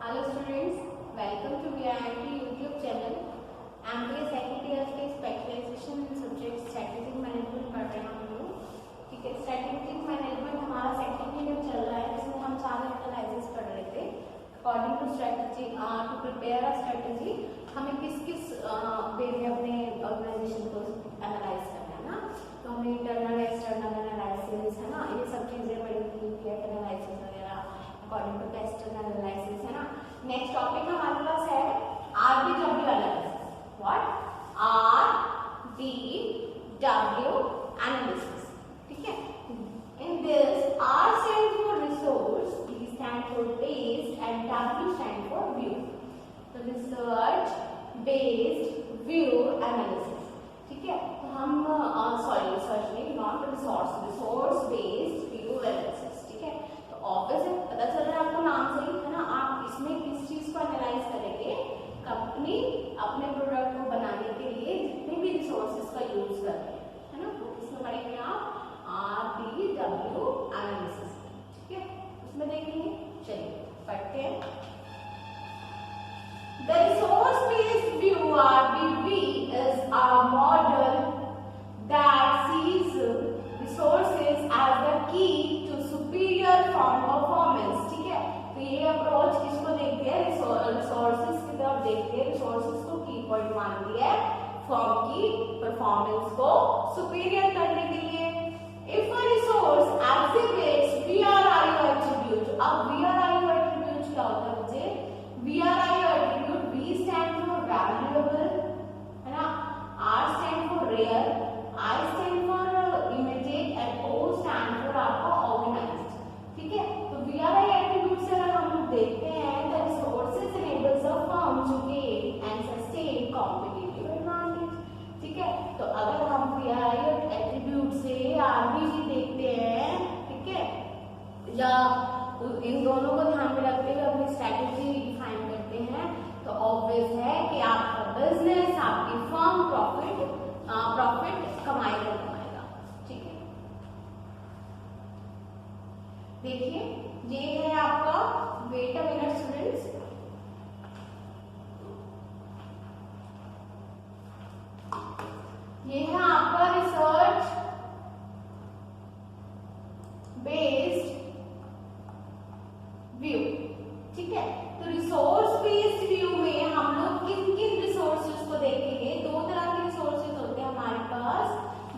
Hello students, welcome to VIIT YouTube channel. MBA second year के specialisation इन subject strategic management पढ़ रहे हैं हम लोग। ठीक है, स्ट्रेटेजिक मैनेजमेंट हमारा सेकेंड ईयर चल रहा है, जिसमें हम 4 एनालिसिस पढ़ रहे थे। According to strategy to prepare a strategy हमें किस किस वे में अपने ऑर्गेनाइजेशन को एनालाइज करना है ना। तो हमें इंटरनल एक्सटर्नल एनालिसिस है ना, ये सब चीजें पढ़ी थी, गैप एनालिसिस वगैरह अकॉर्डिंग टू वेस्टर्न एनालिसिस है ना। नेक्स्ट टॉपिक हमारे पास है RBW analysis. What? RBW analysis. ठीक है, in this R stand for resource, B stand for based and W stand for view. तो रिसर्च बेस्ड व्यू एनालिसिस। ठीक है, तो हम सॉरी रिसर्च नहीं, not resource, resource based view analysis. ठीक है, ऑब्वियस है, पता चल रहा है आपको नाम से ही है ना। आप इसमें किस चीज को एनालाइज करेंगे? कंपनी अपने प्रोडक्ट को बनाने के लिए जितने भी रिसोर्सेज का यूज कर रहे हैं है ना, वो किसमें पढ़ेंगे आप? RBW analysis. ठीक है, उसमें देखेंगे। चलिए पढ़ते हैं। The resource based view RBV is a model that sees resources as the key to superior firm performance। ठीक है, तो ये अप्रोच किसको देखते हैं? रिसोर्सेज की तरफ देखते हैं, रिसोर्सेज को की पॉइंट मानती है फर्म की परफॉर्मेंस को सुपीरियर करने के लिए। If a resource activates VRIO attribute, अब VRIO एट्रीब्यूट क्या होता है मुझे? VRIO attribute, V stand for valuable है ना, R stand for rare, I stand for immediate and O stand for आपका ऑर्गेनाइज्ड। ठीक है, तो VRI एट्रीब्यूट से अगर हम लोग देखते हैं, the resources enables a firm to gain and sustain competitive advantage. ठीक है, तो अगर हम VRI एट्रीब्यूट से RBG देखते हैं, ठीक है, या इन दोनों को ध्यान में रखते हुए अपनी स्ट्रेटेजी डिफाइन करते हैं, तो ऑब्वियस है कि आपका बिजनेस, आपकी फर्म प्रॉफिट कमाएगा। ठीक है, देखिए ये है आपका, वेट अ मिनट स्टूडेंट्स, ये है आपका रिसर्च बेस्ड व्यू। ठीक है, तो रिसोर्स बेस्ड व्यू में हम लोग किन किन रिसोर्सेज को देखेंगे? 2 तरह के रिसोर्सेज होते हैं हमारे पास।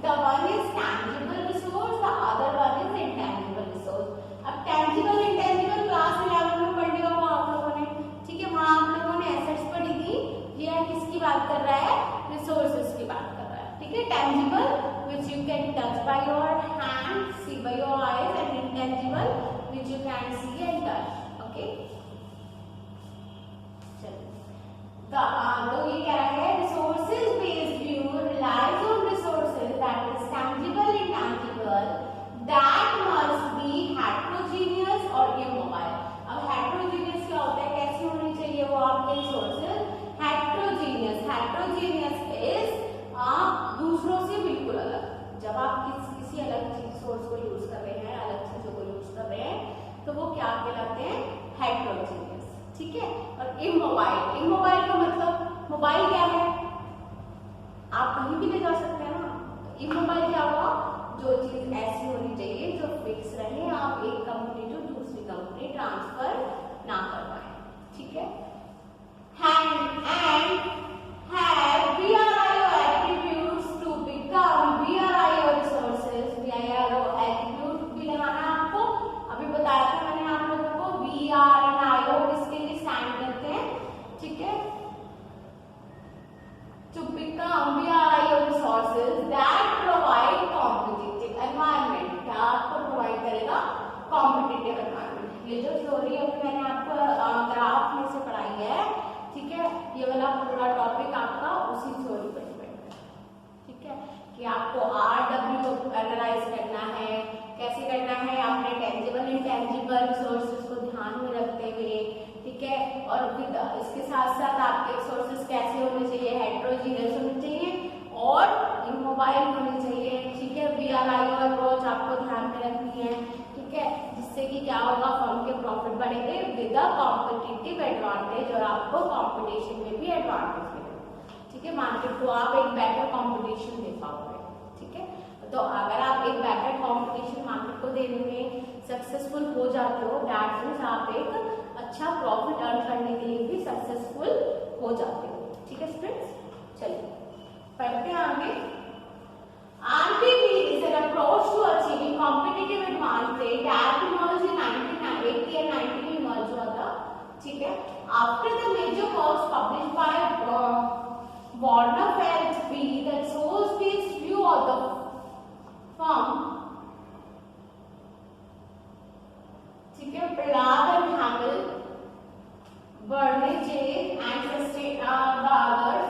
The one is tangible resource, the other one is intangible resource. अब टैंजिबल इंटैंजिबल क्लास 11 में पढ़ लिया होगा आप लोगों ने। ठीक है, वहां आप लोगों ने एसेट्स पढ़ी थी। ये किसकी बात कर रहा है? रिसोर्सेज की बात कर रहा है। ठीक है, tangible which you can touch by your hand, see by your eyes, and intangible which you can see and touch. Okay, तो ये कह रहा है resources based view relies on resources that is tangible and intangible that must be heterogeneous और immobile. अब heterogeneous क्या होता है? कैसे होनी चाहिए वो आपके रिसोर्सेज? हेटेरोजेनियस इज दूसरों से बिल्कुल अलग। जब आप किसी अलग चीज सोर्स को यूज कर रहे हैं, अलग चीजों को यूज कर रहे हैं, तो वो क्या कहलाते हैं? हेटेरोजेनियस। ठीक है, और इमोबाइल का मतलब, मोबाइल क्या है? आप कहीं भी ले जा सकते हैं ना। तो इमोबाइल क्या हुआ? जो चीज ऐसी होनी चाहिए जो फिक्स रहे, आप एक कंपनी टू दूसरी कंपनी ट्रांसफर ना कर पाए। ठीक है, have VRIO attributes to become VRIO resources। VRIO attribute भी लगाना है आपको। अभी बताया था मैंने आप लोगों को, VR and IO किसके लिए स्टैंड करते हैं? ठीक है, to become VRIO resources that provide competitive environment। क्या आपको प्रोवाइड करेगा? Competitive environment. ये जो थ्योरी अभी मैंने आपको ग्राफ में से पढ़ाई है, ठीक है, ये वाला पूरा टॉपिक आपका उसी थ्योरी पर डिपेंड है। ठीक है, कि आपको RW एनालाइज करना है, कैसे करना है? आपने टेंजिबल इंटेंजिबल रिसोर्सेज को ध्यान में रखते हुए। ठीक है, और इसके साथ साथ आपके रिसोर्सेज कैसे होने चाहिए? हेटेरोजेनियस होने चाहिए और इमोबाइल होने चाहिए। ठीक है, VRIO अप्रोच आपको ध्यान में रखनी है। ठीक है, जिससे जिससे कि क्या होगा, फर्म के प्रॉफिट बढ़ेंगे विद अ कॉम्पिटिटिव एडवांटेज, और आपको कॉम्पिटिशन में भी एडवांटेज मिलेगा। ठीक है, मार्केट को आप एक बेटर कॉम्पिटिशन दे पाओगे। ठीक है, तो अगर आप एक बेटर कॉम्पिटिशन मार्केट को देने में सक्सेसफुल हो जाते हो, दैट मीन्स आप एक अच्छा प्रॉफिट अर्न करने के लिए भी सक्सेसफुल हो जाते हो। ठीक है स्टूडेंट्स, चलिए पढ़ते हैं आगे। RPP is an approach to achieving competitive advantage that emerged in 1980 and 90 में emerge हुआ था। ठीक है, after the major works published by Warner Felsby that shows this view of the firm, ठीक है, Prahlad and Hamel, Bernanke and the others,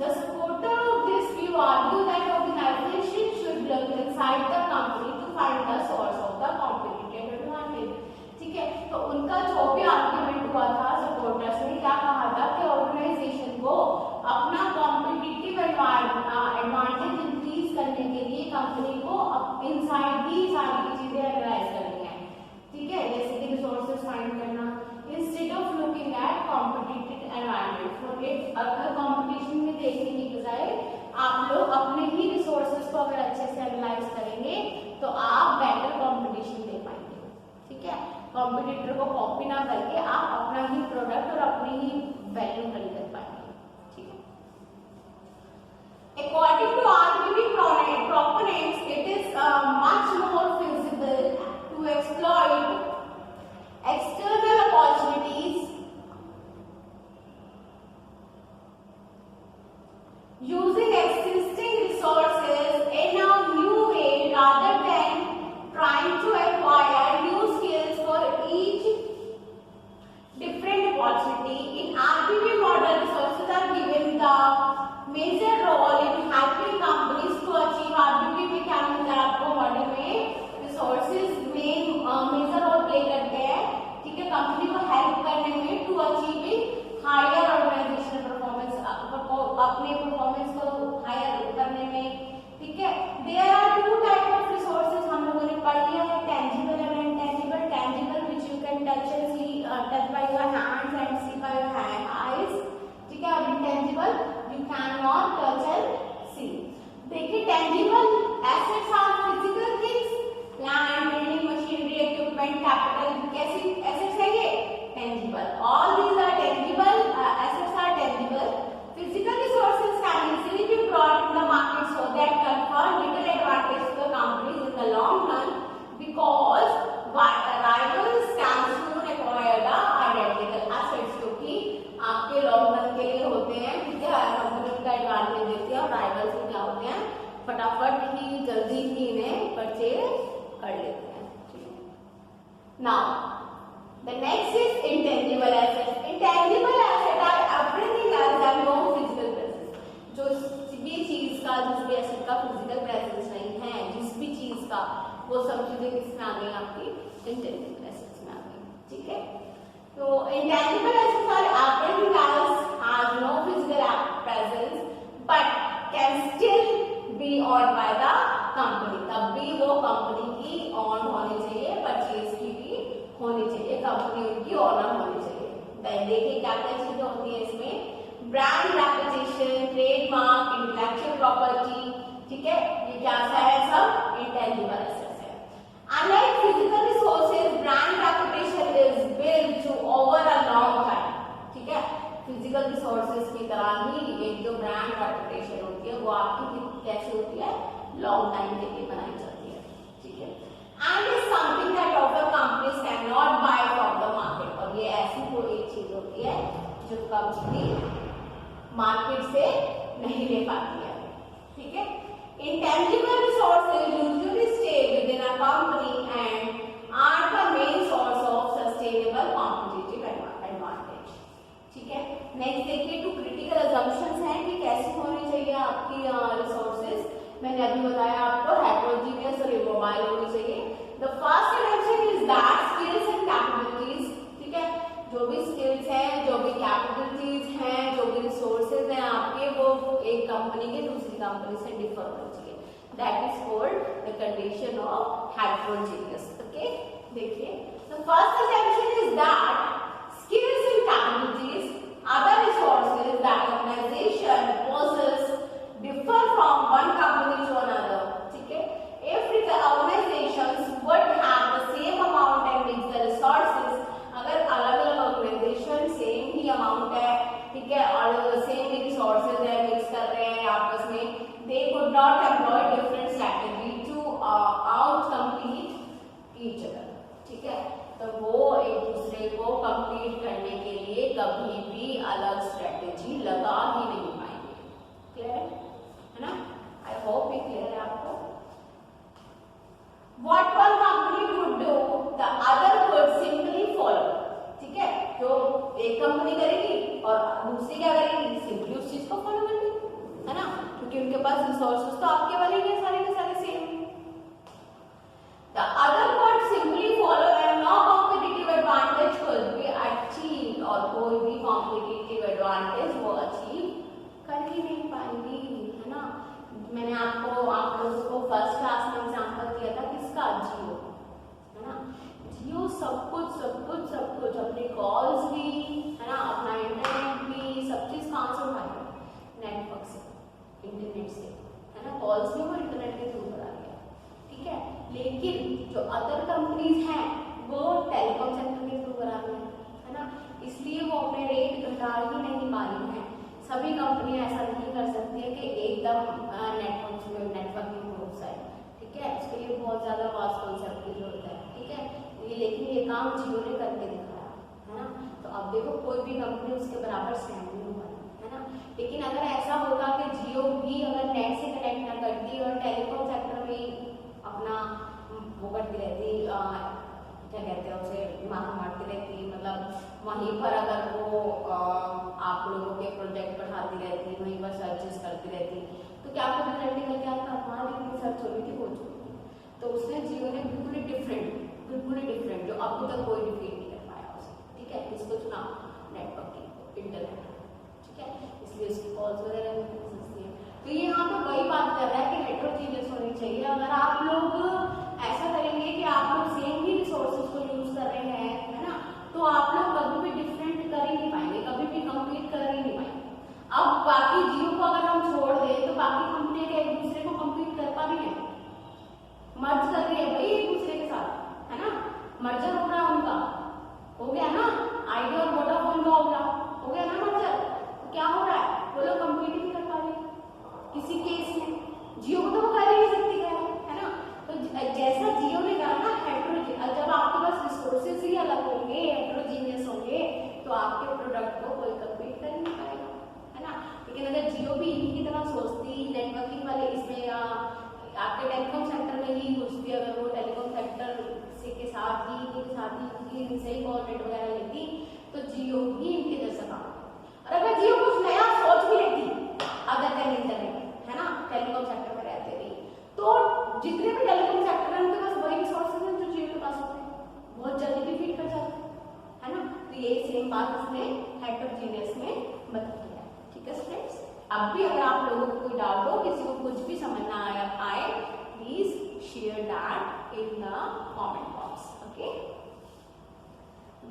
the supporter of this view argue that organization should look inside the company to find the source of the competitive advantage। ठीक है, तो उनका जो भी argument हुआ था, सपोर्टर्स ने क्या कहा था कि ऑर्गेनाइजेशन को अपना कॉम्पिटिटिव एडवांटेज इंक्रीज करने के लिए कंपनी को इनसाइड ही सारी चीजें एनालाइज करनी है। ठीक है, जैसे कि रिसोर्सेज फाइंड करना, instead of looking at competitive advantage. अगर कॉम्पिटिशन में देखने की बजाय आप लोग अपने ही रिसोर्सेज को अगर अच्छे से एनालाइज करेंगे तो आप बेटर कॉम्पिटिशन दे पाएंगे। ठीक है, कॉम्पिटिटर को कॉपी ना करके आप अपना ही प्रोडक्ट और अपनी ही वैल्यू खरीद पाएंगे। ठीक है, according to RPP proponents, it is much more feasible to exploit external opportunities using existing resources in a new way rather than trying to acquire new skills for each different opportunity. In RPP model, resources are given the major role in helping companies to achieve। RPP में क्या मिलता है आपको, model में resources में major role play करते हैं। ठीक है, कंपनी को हेल्प करने में to achieving higher organisational performance, अपने परफॉर्मेंस को हायर करने में। ठीक है, there are two type of resources, हम लोगों ने पढ़ लिया है, tangible and intangible. Tangible which you can touch and see, touch by your hands and see by your eyes. ठीक है, और intangible you can not touch and see. देखिए, tangible assets are physical things, land, building, machinery, equipment, capital, कैसी assets है ये tangible. All these are tangible, assets are tangible. Physical resources can easily be brought in the market so that confer little advantage to the companies in the long run because rivals can soon acquire the identical assets, क्योंकि आपके long run के लिए होते हैं। ठीक है, company का advantage देती है और राइवल्स भी क्या होते हैं, फटाफट ही जल्दी ही इन्हें परचेज कर लेते हैं। ठीक है, now the next is intangible assets। intangible asset are everything else that no physical presence, जो भी चीज का, जिस भी एसेट का फिजिकल प्रेजेंस नहीं है, जिस भी चीज का, वो सब चीजें किसमें आ गई, आपकी इंटेंजिबल एसेट्स में आ गई। ठीक है, तो intangible assets are everything else has no physical presence but can still be owned by the company। तब भी वो कंपनी की ऑन होनी चाहिए, परचेज की भी होनी चाहिए, कंपनी उनकी ओनर होनी चाहिए। देखिए क्या क्या चीजें होती है इसमें, brand reputation, trademark, intellectual property. ठीक है, ये क्या है, सब इंटेंजिबल एसेट्स है। Unlike physical resources, brand reputation is built to over a long time. ठीक है, फिजिकल रिसोर्सेज की तरह ही एक जो ब्रांड रेपुटेशन होती है वो आपकी कैसे होती है, लॉन्ग टाइम के लिए बनाई जाती है। ठीक है, and is something that other companies cannot buy from the market। और ये ऐसी कोई एक चीज होती है जो कंपनी मार्केट से नहीं ले पाती है। ठीक है, intangible resources usually stay within a company and are the main source of sustainable competitive advantage। ठीक है, नेक्स्ट देखिए, टू क्रिटिकल assumptions हैं कि कैसी होनी चाहिए आपकी रिसोर्सेज। मैंने अभी बताया आपको, हेटेरोजीनियस और इमोबाइल होनी चाहिए। The first assumption is that skills and capabilities. ठीक है, जो भी स्किल्स हैं, जो भी कैपेबिलिटीज हैं, जो भी रिसोर्सेज हैं आपके, वो एक कंपनी के दूसरी कंपनी से डिफर होनी चाहिए। That is called the condition of heterogeneous. Okay, देखिए, the first assumption is that skills and capabilities, other resources that organization possess differ from one company to another. ठीक है, if the organizations would have the same amount and mix the resources, अगर अलग-अलग organisation same ही amount है, ठीक है, और same ही resources है, mix कर रहे हैं आपस में, they could not employ different strategy to out compete each other. ठीक है, तो वो एक दूसरे को कंप्लीट करने के लिए कभी भी अलग स्ट्रेटेजी लगा ही नहीं पाएंगे. क्लियर है ना? आई होप ये क्लियर है आपको. What one company would do, the other could simply follow. ठीक है, तो एक कंपनी करेगी और दूसरी क्या करेगी, सिंपली उस चीज को फॉलो करेगी, है ना, क्योंकि उनके पास रिसोर्सेज तो आपके वाले ही सारे के सारे same. The other could simply follow and no competitive advantage could be achieved, और कोई भी competitive advantage वो अचीव कर ही नहीं पाएंगी, है ना. मैंने आपको आप लोगों को फर्स्ट क्लास में एग्जांपल दिया था किसका, जियो, है ना. जियो सब कुछ अपने कॉल्स भी, है ना, अपना इंटरनेट भी, सब चीज कहाँ से उठाएगा, नेटवर्क से, इंटरनेट से, है ना. कॉल्स भी वो इंटरनेट के थ्रू करा दिया. ठीक है, लेकिन जो अदर कंपनीज हैं वो टेलीकॉम सेक्टर के थ्रू करा रही है ना, इसलिए वो अपने रेट घटा ही नहीं पा रही है. सभी कंपनियां ऐसा नहीं कर सकती है कि एकदम नेटवर्किंग ग्रुप है. ठीक है, उसके लिए बहुत ज्यादा वास्ट कॉन्सेप्ट की जरूरत है. ठीक है, लेकिन ये काम जियो ने करके दिखाया, है ना. तो अब देखो कोई भी कंपनी उसके बराबर स्टैंड नहीं हो पाई, है ना. लेकिन अगर ऐसा होगा कि जियो भी अगर नेट से कनेक्ट ना करती और टेलीकॉम सेक्टर में अपना वो करती रहती, क्या कहते हैं उसे, मारती रहती, मतलब वहीं पर अगर वो आप लोगों के प्रोजेक्ट बढ़ाती रहती, वहीं पर सर्चेस करती रहती, तो क्या आपको रिजल्ट निकल के आता, हाँ लेकिन सर्च हो रही थी, हो चुकी. तो उसने जियो ने बिल्कुल ही डिफरेंट जो अब तक कोई डिफीट नहीं कर पाया उसे. ठीक है, इसको चुना नेटवर्किंग, इंटरनेट. ठीक है, इसलिए उसकी कॉल्स वगैरह भी सस्ती है. तो ये यहाँ पे वही बात कर रहा है कि हेटेरोजीनियस होनी चाहिए. अगर आप लोग ऐसा करेंगे कि आप लोग सेम ही रिसोर्सेज को यूज कर रहे हैं, है ना, तो आप लोग कभी भी डिफरेंट कर ही नहीं पाएंगे, कभी भी कंप्लीट कर ही नहीं पाएंगे. अब बाकी जियो को अगर हम छोड़ दें तो बाकी कंपनियां एक दूसरे को कंप्लीट कर पा रही है, मर्ज कर रही है भाई एक दूसरे के साथ, है ना. मर्जर हो रहा है उनका, हो गया ना, आइडिया और वोडाफोन का हो गया ना मर्जर. तो क्या हो रहा है, वो लोग कंप्लीट नहीं कर पा रहे किसी केस में. जियो को तो वो कर ही नहीं सकती है ना. तो जैसा जियो ने कहा ना हेटेरोजीनियस, जब आपके पास रिसोर्सेज ही अलग होंगे, हेटेरोजीनियस होंगे, तो आपके प्रोडक्ट को कोई कंप्लीट कर नहीं पाएगा, है ना. लेकिन अगर जियो भी इन्हीं की तरह सोचती, नेटवर्किंग वाले इसमें आपके टेलीकॉम सेक्टर में ही घुसती, अगर वो टेलीकॉम सेक्टर से के साथ ही इनसे ही कॉल रेट वगैरह लेती, तो जियो भी इनके जैसा काम. और अगर जियो कुछ नया सोच भी लेती, अगर कहीं इंटरनेट, है ना, टेलीकॉम सेक्टर में रहते भी, तो जितने भी टेलीकॉम सेक्टर है उनके पास वही रिसोर्सेज हैं जो जियो के पास होते हैं, बहुत जल्दी डिफीट कर जाते हैं, है ना. तो ये सेम बात इसने हेटेरोजीनियस में बता दिया. ठीक है स्टूडेंट्स, अब भी अगर आप लोगों को कोई डाउट हो, किसी को कुछ भी समझ ना आए, please share that in the comment box. Okay,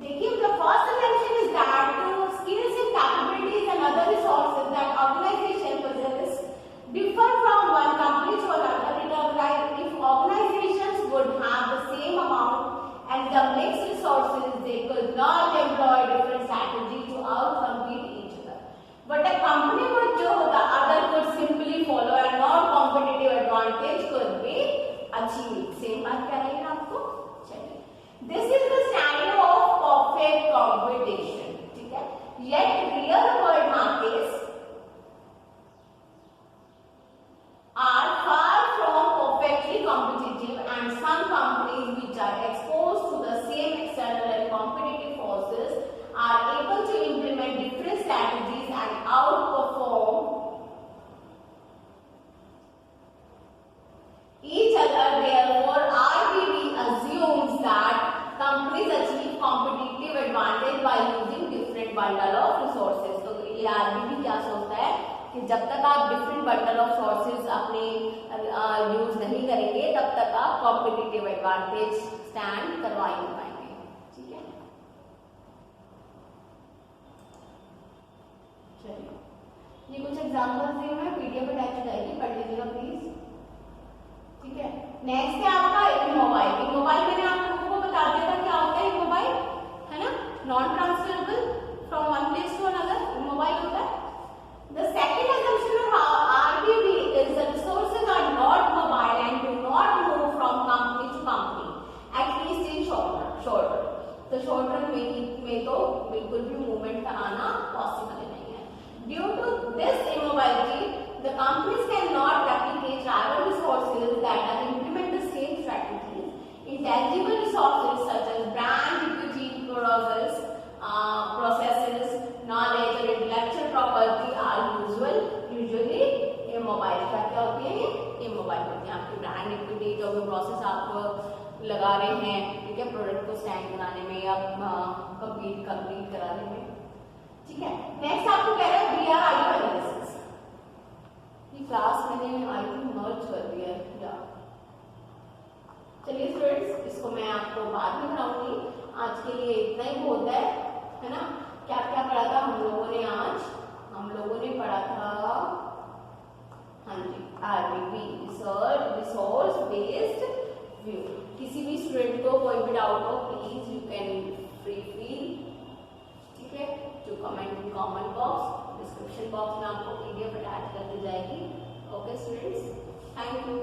देखिए, the first assumption is that skills and capabilities and other resources that organization possess differ from one company to another. If organizations would have the same amount and the mixed resources, they could not employ different strategies to outcompete each other. But a company would do, the other could simply follow, and non-competitive advantage could be achieved. Same बात कह रही है आपको. चलिए, this is the scenario of perfect competition. ठीक है, yet real world markets are far from perfectly competitive, and some companies which are exposed to the same external and competitive forces are able to implement different strategies and outperform each other. Therefore, RBB assumes that companies achieve competitive advantage by using different bundle of resources. तो ये RBB क्या सोचता है कि जब तक आप different bundle of sources अपने यूज नहीं करेंगे, तब तक आप कॉम्पिटिटिव एडवांटेज स्टैंड करवा ही नहीं पाएंगे। ठीक है, चलिए ये कुछ एग्जाम्पल्स दिए हुए हैं, पीडीएफ अटैच हो जाएगी, पढ़ लीजिएगा प्लीज। ठीक है, नेक्स्ट है आपका इमोबाइल। इमोबाइल मैंने आप लोगों को बता दिया था क्या होता है इमोबाइल, है ना, non transferable from one place to another, immobile होता है। The second assumption of RBV is that resources are not mobile and do not move from company to company, at least in short run. तो short run में तो बिल्कुल भी movement का आना possible नहीं है। Due to this immobility, the companies cannot replicate rival resources that are implement the same strategies. Intangible resources such as brand equity, processes, knowledge और intellectual property are usually immobile। क्या होती है ये? Immobile होती है। आपकी ब्रांड इक्विटी जो भी प्रोसेस आप लगा रहे हैं, ठीक है, प्रोडक्ट को स्टैंड बनाने में या कंप्लीट कराने में। ठीक है, नेक्स्ट आपको कह रहा है BRIO एनालिसिस। ये क्लास मैंने आई थिंक मर्ज कर दिया है। चलिए स्टूडेंट्स, इसको मैं आपको बाद में पढ़ाऊंगी, आज के लिए इतना ही बहुत है ना। क्या क्या पढ़ा था हम लोगों ने आज? हम लोगों ने पढ़ा था, हाँ जी, RBV, रिसोर्स बेस्ड व्यू। किसी भी स्टूडेंट को कोई भी डाउट हो, please you can free feel, ठीक है, to comment in comment box. Description box में आपको PDF अटैच कर दी जाएगी। Okay students, thank you.